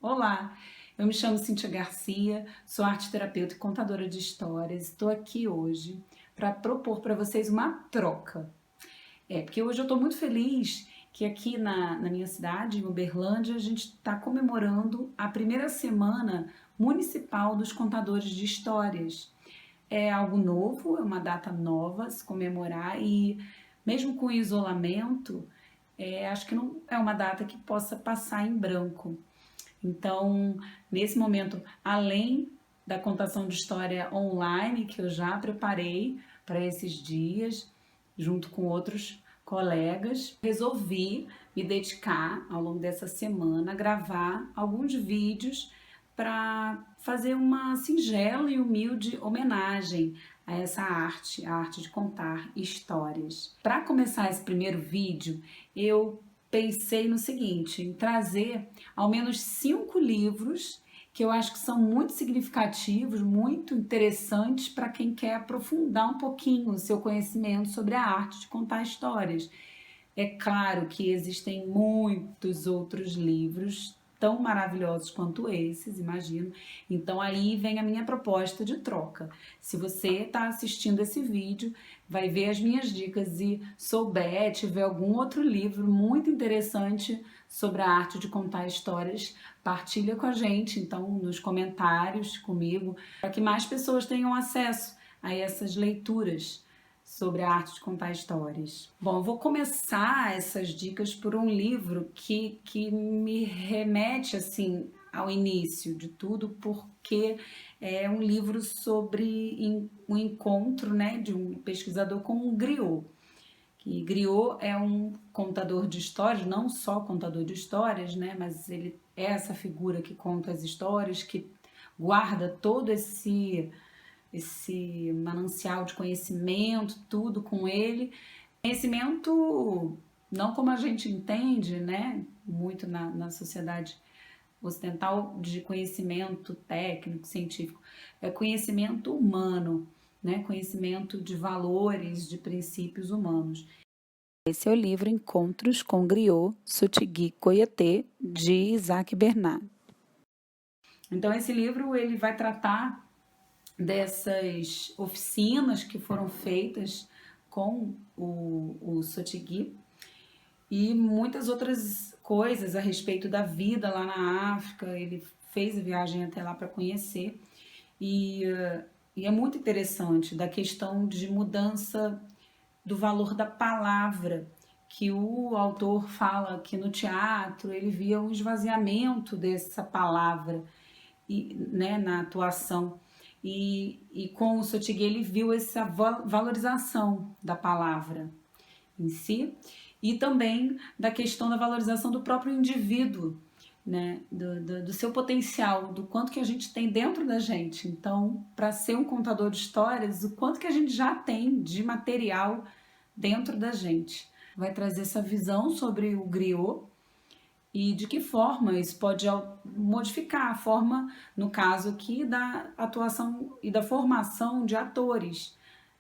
Olá, eu me chamo Cíntia Garcia, sou arteterapeuta e contadora de histórias. Estou aqui hoje para propor para vocês uma troca. Porque hoje eu estou muito feliz que aqui na minha cidade, em Uberlândia, a gente está comemorando a primeira semana municipal dos contadores de histórias. É algo novo, é uma data nova a se comemorar e mesmo com o isolamento, acho que não é uma data que possa passar em branco. Então, nesse momento, além da contação de história online que eu já preparei para esses dias, junto com outros colegas, resolvi me dedicar ao longo dessa semana a gravar alguns vídeos para fazer uma singela e humilde homenagem a essa arte, a arte de contar histórias. Para começar esse primeiro vídeo, eu pensei no seguinte, em trazer ao menos 5 livros que eu acho que são muito significativos, muito interessantes para quem quer aprofundar um pouquinho o seu conhecimento sobre a arte de contar histórias. É claro que existem muitos outros livros tão maravilhosos quanto esses, imagino. Então aí vem a minha proposta de troca. Se você está assistindo esse vídeo, vai ver as minhas dicas e souber, tiver algum outro livro muito interessante sobre a arte de contar histórias, partilha com a gente, então, nos comentários comigo, para que mais pessoas tenham acesso a essas leituras sobre a arte de contar histórias. Bom, eu vou começar essas dicas por um livro que me remete, assim, ao início de tudo, porque é um livro sobre um encontro, né, de um pesquisador com um griot. E Griot é um contador de histórias, não só contador de histórias, né, mas ele é essa figura que conta as histórias, que guarda todo esse manancial de conhecimento, tudo com ele. Conhecimento não como a gente entende, né, muito na sociedade ocidental, de conhecimento técnico, científico, é conhecimento humano, né, conhecimento de valores, de princípios humanos. Esse é o livro Encontros com Griot, Sotigui Coyaté, de Isaac Bernard. Então esse livro ele vai tratar dessas oficinas que foram feitas com o Sotigui e muitas outras coisas a respeito da vida lá na África. Ele fez a viagem até lá para conhecer e é muito interessante da questão de mudança do valor da palavra, que o autor fala que no teatro ele via um esvaziamento dessa palavra né, na atuação. E com o Sotigui ele viu essa valorização da palavra em si e também da questão da valorização do próprio indivíduo, né, do seu potencial, do quanto que a gente tem dentro da gente. Então, para ser um contador de histórias, o quanto que a gente já tem de material dentro da gente. Vai trazer essa visão sobre o griot e de que forma isso pode modificar a forma, no caso aqui, da atuação e da formação de atores,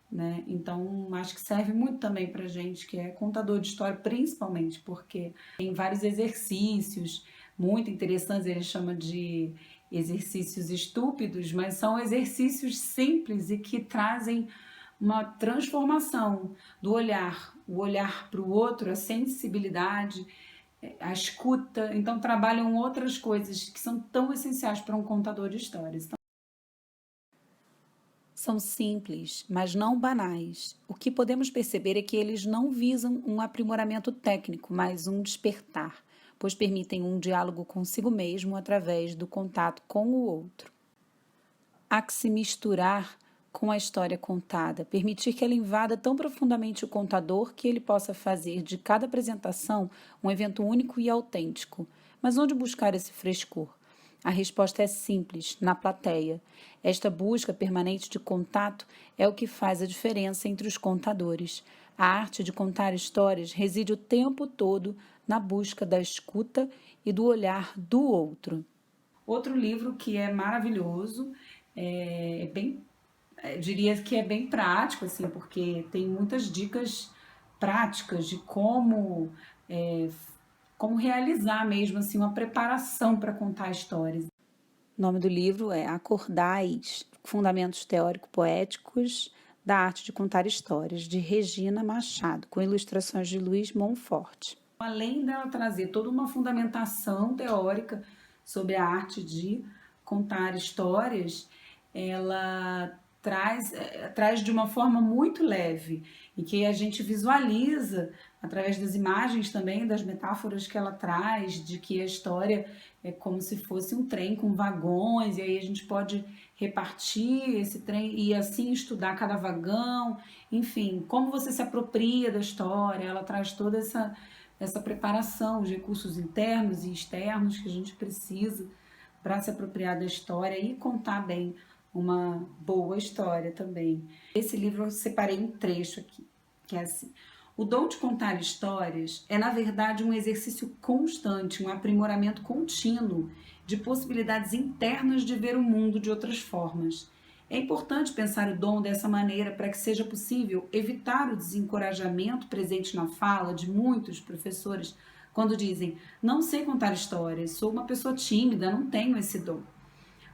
né? Então, acho que serve muito também pra gente que é contador de história, principalmente porque tem vários exercícios muito interessantes, ele chama de exercícios estúpidos, mas são exercícios simples e que trazem uma transformação do olhar, o olhar para o outro, a sensibilidade, a escuta. Então trabalham outras coisas que são tão essenciais para um contador de histórias. Então, são simples, mas não banais. O que podemos perceber é que eles não visam um aprimoramento técnico, mas um despertar, pois permitem um diálogo consigo mesmo através do contato com o outro. Há que se misturar com a história contada, permitir que ela invada tão profundamente o contador que ele possa fazer de cada apresentação um evento único e autêntico. Mas onde buscar esse frescor? A resposta é simples, na plateia. Esta busca permanente de contato é o que faz a diferença entre os contadores. A arte de contar histórias reside o tempo todo na busca da escuta e do olhar do outro. Outro livro que é maravilhoso, eu diria que é bem prático, assim, porque tem muitas dicas práticas de como como realizar mesmo assim uma preparação para contar histórias. O nome do livro é Acordais, Fundamentos Teórico-Poéticos da Arte de Contar Histórias, de Regina Machado, com ilustrações de Luiz Monforte. Além dela trazer toda uma fundamentação teórica sobre a arte de contar histórias, ela traz de uma forma muito leve e que a gente visualiza através das imagens também, das metáforas que ela traz, de que a história é como se fosse um trem com vagões, e aí a gente pode repartir esse trem e assim estudar cada vagão, enfim, como você se apropria da história, ela traz toda essa preparação, os recursos internos e externos que a gente precisa para se apropriar da história e contar bem uma boa história também. Esse livro eu separei um trecho aqui, que é assim: o dom de contar histórias é, na verdade, um exercício constante, um aprimoramento contínuo de possibilidades internas de ver o mundo de outras formas. É importante pensar o dom dessa maneira para que seja possível evitar o desencorajamento presente na fala de muitos professores quando dizem: não sei contar histórias, sou uma pessoa tímida, não tenho esse dom.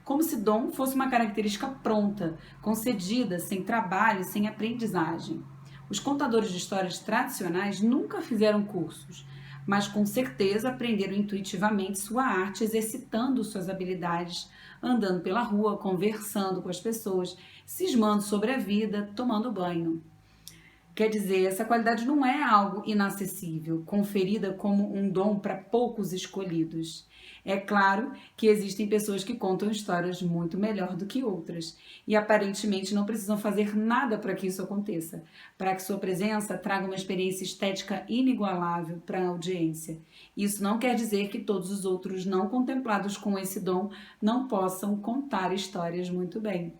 Como se dom fosse uma característica pronta, concedida, sem trabalho, sem aprendizagem. Os contadores de histórias tradicionais nunca fizeram cursos, mas com certeza aprenderam intuitivamente sua arte, exercitando suas habilidades, andando pela rua, conversando com as pessoas, cismando sobre a vida, tomando banho. Quer dizer, essa qualidade não é algo inacessível, conferida como um dom para poucos escolhidos. É claro que existem pessoas que contam histórias muito melhor do que outras e aparentemente não precisam fazer nada para que isso aconteça, para que sua presença traga uma experiência estética inigualável para a audiência. Isso não quer dizer que todos os outros não contemplados com esse dom não possam contar histórias muito bem.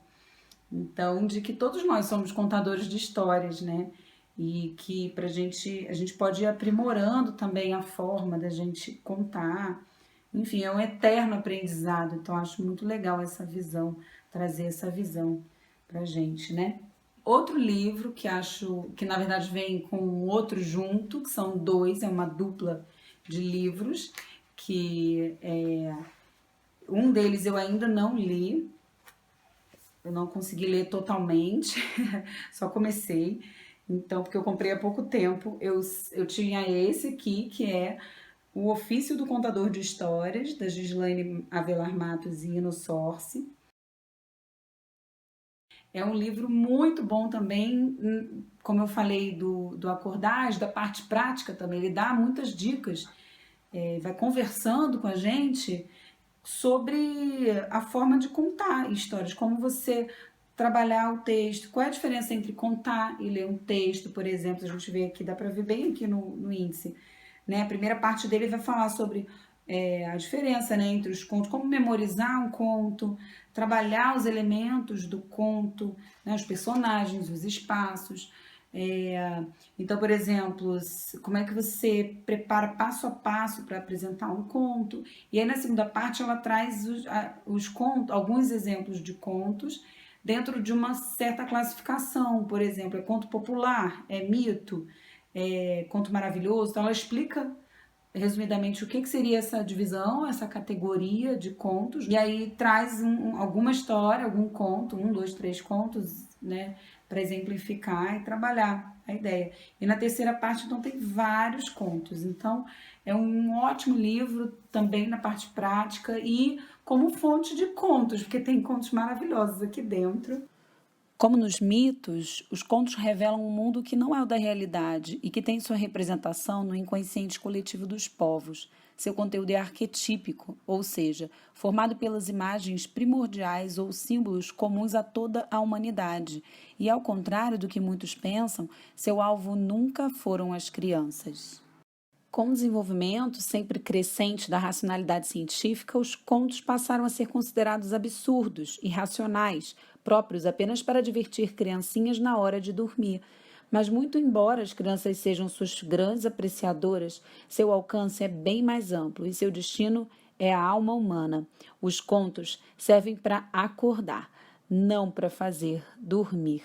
Então, de que todos nós somos contadores de histórias, né? E que a gente pode ir aprimorando também a forma da gente contar. Enfim, é um eterno aprendizado. Então, acho muito legal essa visão, trazer essa visão pra gente, né? Outro livro que acho que na verdade vem com outro junto, que são dois, é uma dupla de livros, que é, um deles eu ainda não li, eu não consegui ler totalmente, só comecei. Então, porque eu comprei há pouco tempo, eu tinha esse aqui, que é O Ofício do Contador de Histórias, da Gislaine Avelar Matos e Ino Sorce. É um livro muito bom também, como eu falei do Acordage, da parte prática também. Ele dá muitas dicas, vai conversando com a gente sobre a forma de contar histórias, como você trabalhar o texto, qual é a diferença entre contar e ler um texto, por exemplo, a gente vê aqui, dá para ver bem aqui no índice, né? A primeira parte dele vai falar sobre a diferença, né, entre os contos, como memorizar um conto, trabalhar os elementos do conto, né, os personagens, os espaços. Então, por exemplo, como é que você prepara passo a passo para apresentar um conto? E aí, na segunda parte, ela traz os contos, alguns exemplos de contos dentro de uma certa classificação. Por exemplo, é conto popular, é mito, é conto maravilhoso. Então, ela explica resumidamente o que seria essa divisão, essa categoria de contos, e aí traz alguma história, algum conto, um, dois, três contos, né, para exemplificar e trabalhar a ideia. E na terceira parte, então, tem vários contos. Então, é um ótimo livro também na parte prática e como fonte de contos, porque tem contos maravilhosos aqui dentro. Como nos mitos, os contos revelam um mundo que não é o da realidade e que tem sua representação no inconsciente coletivo dos povos. Seu conteúdo é arquetípico, ou seja, formado pelas imagens primordiais ou símbolos comuns a toda a humanidade. E, ao contrário do que muitos pensam, seu alvo nunca foram as crianças. Com o desenvolvimento sempre crescente da racionalidade científica, os contos passaram a ser considerados absurdos, irracionais, próprios apenas para divertir criancinhas na hora de dormir. Mas, muito embora as crianças sejam suas grandes apreciadoras, seu alcance é bem mais amplo e seu destino é a alma humana. Os contos servem para acordar, não para fazer dormir.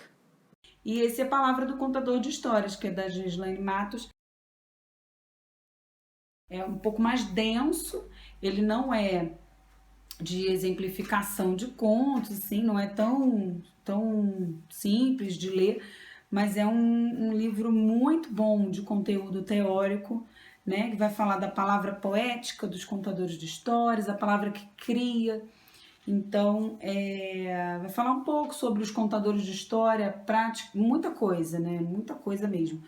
E essa é a palavra do contador de histórias, que é da Gislaine Matos. É um pouco mais denso, ele não é de exemplificação de contos, assim, não é tão simples de ler, mas é um livro muito bom de conteúdo teórico, né, que vai falar da palavra poética dos contadores de histórias, a palavra que cria. Então, vai falar um pouco sobre os contadores de história, prática, muita coisa, né, muita coisa mesmo.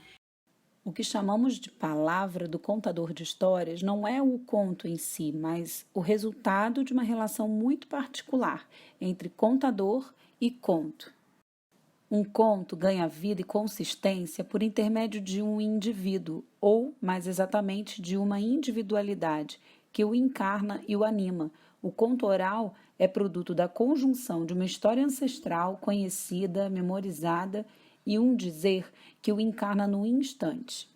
O que chamamos de palavra do contador de histórias não é o conto em si, mas o resultado de uma relação muito particular entre contador e conto. Um conto ganha vida e consistência por intermédio de um indivíduo, ou, mais exatamente, de uma individualidade que o encarna e o anima. O conto oral é produto da conjunção de uma história ancestral conhecida, memorizada e um dizer que o encarna no instante.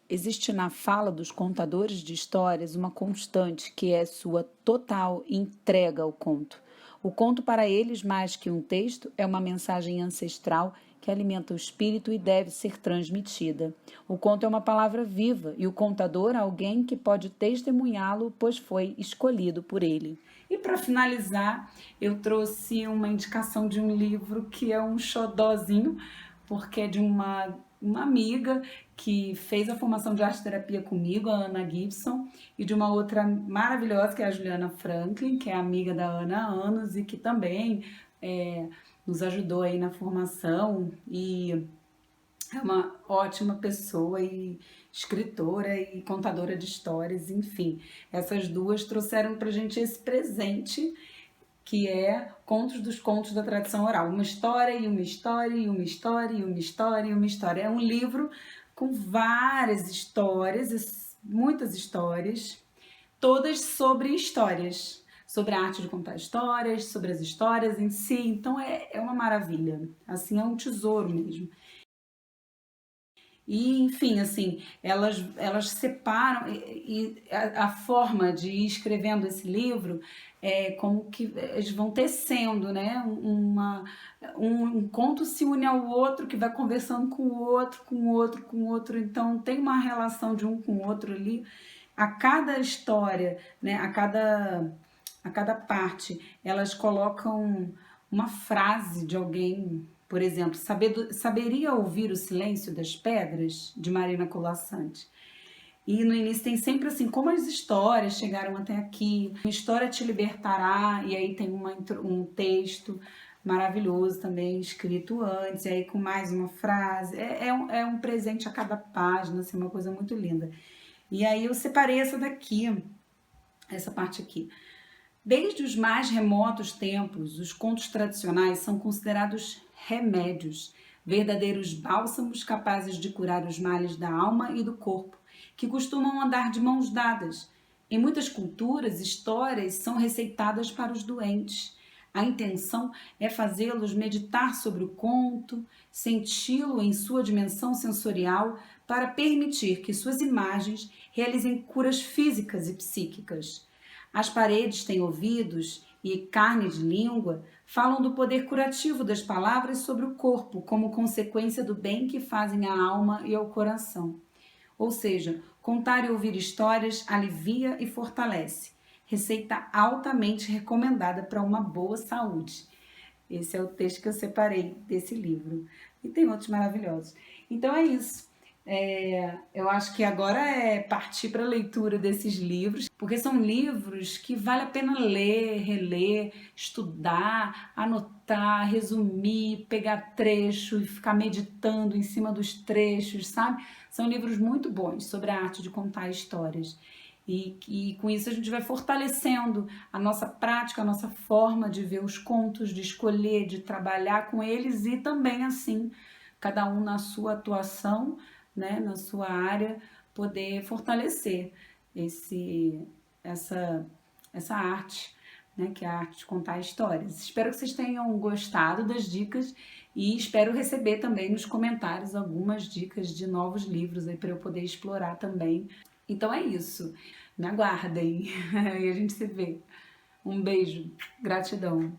Existe na fala dos contadores de histórias uma constante que é sua total entrega ao conto. O conto para eles, mais que um texto, é uma mensagem ancestral que alimenta o espírito e deve ser transmitida. O conto é uma palavra viva e o contador é alguém que pode testemunhá-lo, pois foi escolhido por ele. E para finalizar, eu trouxe uma indicação de um livro que é um xodózinho, porque é de uma amiga que fez a formação de arte terapia comigo, a Ana Gibson, e de uma outra maravilhosa, que é a Juliana Franklin, que é amiga da Ana há anos e que também nos ajudou aí na formação e é uma ótima pessoa e escritora e contadora de histórias, enfim. Essas duas trouxeram pra gente esse presente que é Contos dos Contos da Tradição Oral. Uma história e uma história e uma história e uma história e uma história. É um livro com várias histórias, muitas histórias, todas sobre histórias, sobre a arte de contar histórias, sobre as histórias em si. Então é uma maravilha, assim, é um tesouro mesmo. E, enfim, assim, elas separam, e a forma de ir escrevendo esse livro é como que eles vão tecendo, né? Um conto se une ao outro, que vai conversando com o outro, com o outro, com o outro. Então, tem uma relação de um com o outro ali. A cada história, né? A cada parte, elas colocam uma frase de alguém, por exemplo, saberia ouvir o silêncio das pedras, de Marina Colasanti. E no início tem sempre assim, como as histórias chegaram até aqui, uma história te libertará, e aí tem um texto maravilhoso também, escrito antes, e aí com mais uma frase, é um presente a cada página, assim, uma coisa muito linda. E aí eu separei essa daqui, essa parte aqui. Desde os mais remotos tempos, os contos tradicionais são considerados remédios, verdadeiros bálsamos capazes de curar os males da alma e do corpo, que costumam andar de mãos dadas. Em muitas culturas, histórias são receitadas para os doentes. A intenção é fazê-los meditar sobre o conto, senti-lo em sua dimensão sensorial, para permitir que suas imagens realizem curas físicas e psíquicas. As paredes têm ouvidos e carne de língua, falam do poder curativo das palavras sobre o corpo, como consequência do bem que fazem à alma e ao coração. Ou seja, contar e ouvir histórias alivia e fortalece. Receita altamente recomendada para uma boa saúde. Esse é o texto que eu separei desse livro. E tem outros maravilhosos. Então é isso. Eu acho que agora é partir para a leitura desses livros, porque são livros que vale a pena ler, reler, estudar, anotar, resumir, pegar trecho e ficar meditando em cima dos trechos, sabe? São livros muito bons sobre a arte de contar histórias. E com isso a gente vai fortalecendo a nossa prática, a nossa forma de ver os contos, de escolher, de trabalhar com eles e também assim, cada um na sua atuação, né, na sua área, poder fortalecer essa arte, né, que é a arte de contar histórias. Espero que vocês tenham gostado das dicas e espero receber também nos comentários algumas dicas de novos livros aí para eu poder explorar também. Então é isso. Me aguardem e a gente se vê. Um beijo. Gratidão.